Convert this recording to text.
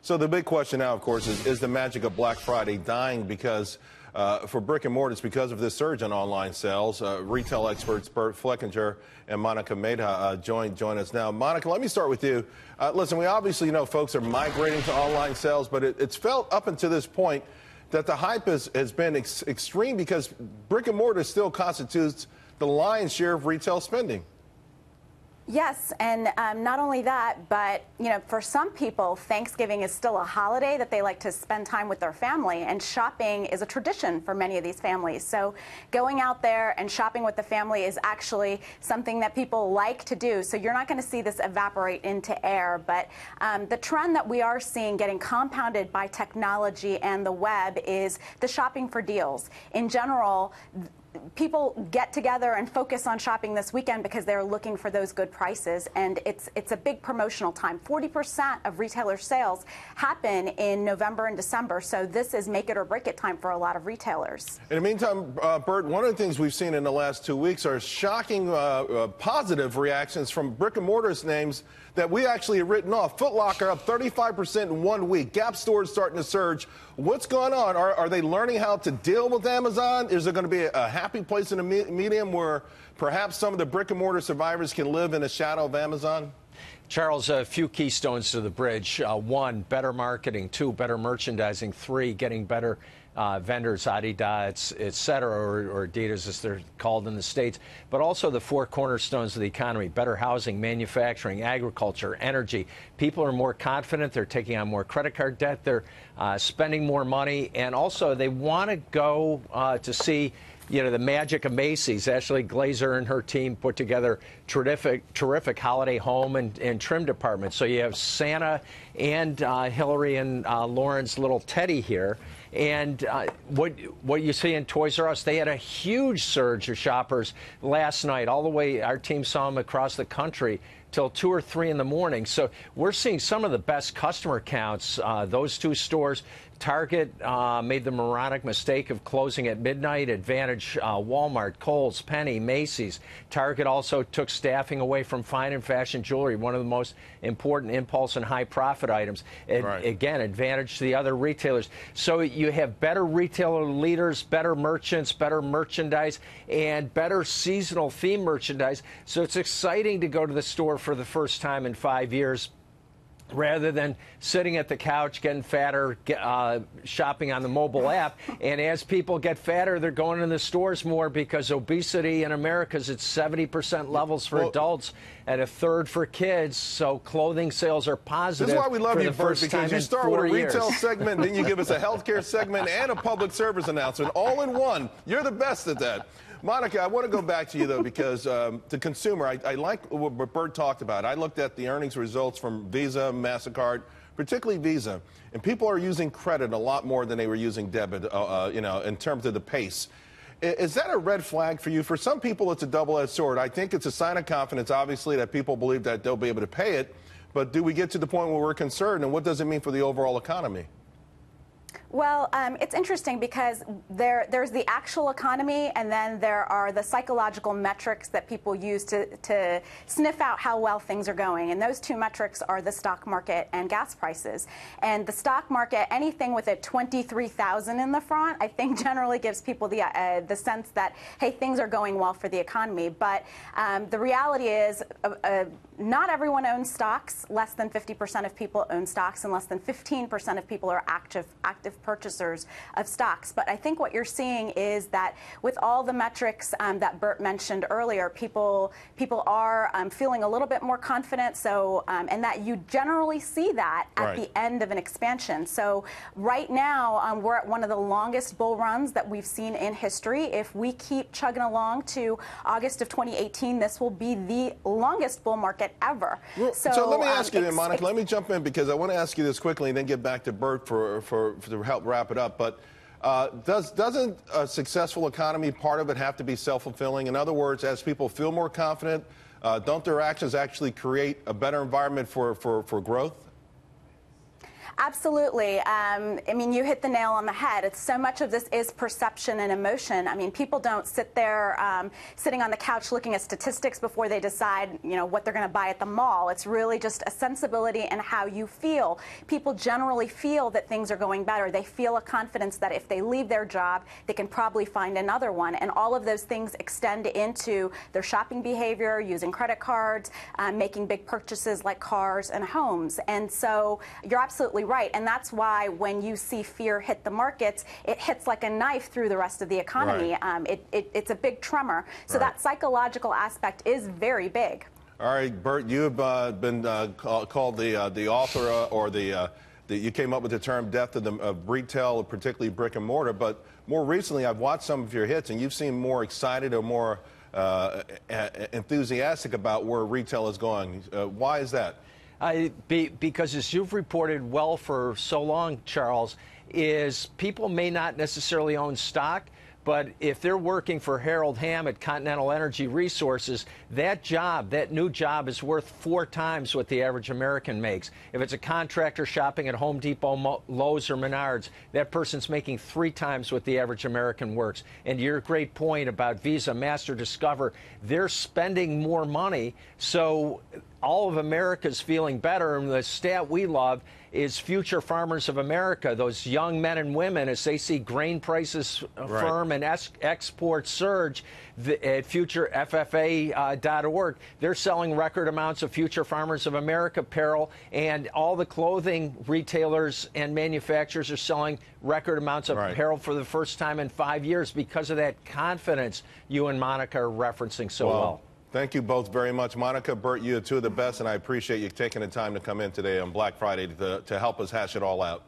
So the big question now, of course, is the magic of Black Friday dying because for brick and mortars because of this surge in online sales? Retail experts Burt, Flickinger, and Mehta join us now. Monica, let me start with you. Listen, we obviously know folks are migrating to online sales, but it's felt up until this point that the hype has been extreme because brick and mortar still constitutes the lion's share of retail spending. Yes, and not only that, but for some people, Thanksgiving is still a holiday that they like to spend time with their family, and shopping is a tradition for many of these families. So going out there and shopping with the family is actually something that people like to do. So you're not going to see this evaporate into air, but the trend that we are seeing getting compounded by technology and the web is the shopping for deals. In general, people get together and focus on shopping this weekend because they're looking for those good prices, and it's a big promotional time. 40% of retailer sales happen in November and December, so this is make it or break it time for a lot of retailers. In the meantime, Burt, one of the things we've seen in the last 2 weeks are shocking positive reactions from brick and mortars names that we actually have written off. Foot Locker up 35% in 1 week. Gap stores starting to surge. What's going on? Are they learning how to deal with Amazon? Is there going to be a happy place in the medium where perhaps some of the brick and mortar survivors can live in the shadow of Amazon? Charles, a few keystones to the bridge. One, better marketing. Two, better merchandising. Three, getting better vendors, Adidas, et cetera, or Adidas as they're called in the States, but also the four cornerstones of the economy: better housing, manufacturing, agriculture, energy. People are more confident. They're taking on more credit card debt. They're spending more money, and also they want to go to see the magic of Macy's. Ashley Glazer and her team put together terrific holiday home and trim department. So you have Santa and Hillary and Lauren's little Teddy here. And what you see in Toys R Us, they had a huge surge of shoppers last night. All the way, our team saw them across the country till 2 or 3 in the morning. So we're seeing some of the best customer counts. Those two stores. Target made the moronic mistake of closing at midnight. Advantage, Walmart, Kohl's, Penny, Macy's. Target also took staffing away from fine and fashion jewelry, one of the most important impulse and high profit items. Right. Again, advantage to the other retailers. So you have better retailer leaders, better merchants, better merchandise, and better seasonal theme merchandise. So it's exciting to go to the store for the first time in 5 years, rather than sitting at the couch getting fatter, shopping on the mobile app. And as people get fatter, they're going in the stores more because obesity in America is at 70% levels for adults and a third for kids. So clothing sales are positive. This is why we love you, Burt, because because you start with a retail segment, then you give us a healthcare segment and a public service announcement all in one. You're the best at that. Monica, I want to go back to you, though, because the consumer, I like what Burt talked about. I looked at the earnings results from Visa, MasterCard, particularly Visa, and people are using credit a lot more than they were using debit, in terms of the pace. Is that a red flag for you? For some people, it's a double-edged sword. I think it's a sign of confidence, obviously, that people believe that they'll be able to pay it. But do we get to the point where we're concerned, and what does it mean for the overall economy? Well, it's interesting because there's the actual economy, and then there are the psychological metrics that people use to sniff out how well things are going. And those two metrics are the stock market and gas prices. And the stock market, anything with a 23,000 in the front, I think generally gives people the sense that, hey, things are going well for the economy. But the reality is not everyone owns stocks. Less than 50% of people own stocks, and less than 15% of people are active purchasers of stocks. But I think what you're seeing is that with all the metrics that Burt mentioned earlier, people are feeling a little bit more confident. So and that you generally see that at the end of an expansion. So right now we're at one of the longest bull runs that we've seen in history. If we keep chugging along to August of 2018, this will be the longest bull market ever. Well, so let me ask you then, Monica. Let me jump in because I want to ask you this quickly and then get back to Burt to help wrap it up. But doesn't a successful economy, part of it, have to be self-fulfilling? In other words, as people feel more confident, don't their actions actually create a better environment for growth? Absolutely. I mean, you hit the nail on the head. It's so much of this is perception and emotion. I mean, people don't sit there sitting on the couch looking at statistics before they decide, what they're going to buy at the mall. It's really just a sensibility and how you feel. People generally feel that things are going better. They feel a confidence that if they leave their job, they can probably find another one. And all of those things extend into their shopping behavior, using credit cards, making big purchases like cars and homes. And so you're absolutely right. And that's why when you see fear hit the markets, it hits like a knife through the rest of the economy. Right. It's a big tremor. So that psychological aspect is very big. All right, Burt, you have been called the author you came up with the term death of retail, particularly brick and mortar. But more recently, I've watched some of your hits, and you've seemed more excited or more enthusiastic about where retail is going. Why is that? Because as you've reported well for so long, Charles, is people may not necessarily own stock, but if they're working for Harold Hamm at Continental Energy Resources, that new job is worth 4 times what the average American makes. If it's a contractor shopping at Home Depot, Lowe's, or Menards, that person's making 3 times what the average American works. And your great point about Visa, Master, Discover, they're spending more money, so all of America's feeling better. And the stat we love is future farmers of America, those young men and women, as they see grain prices firm and exports surge at futureffa.org, they're selling record amounts of Future Farmers of America apparel, and all the clothing retailers and manufacturers are selling record amounts of apparel for the first time in 5 years because of that confidence you and Monica are referencing so well. Thank you both very much. Monica, Burt, you are two of the best, and I appreciate you taking the time to come in today on Black Friday to help us hash it all out.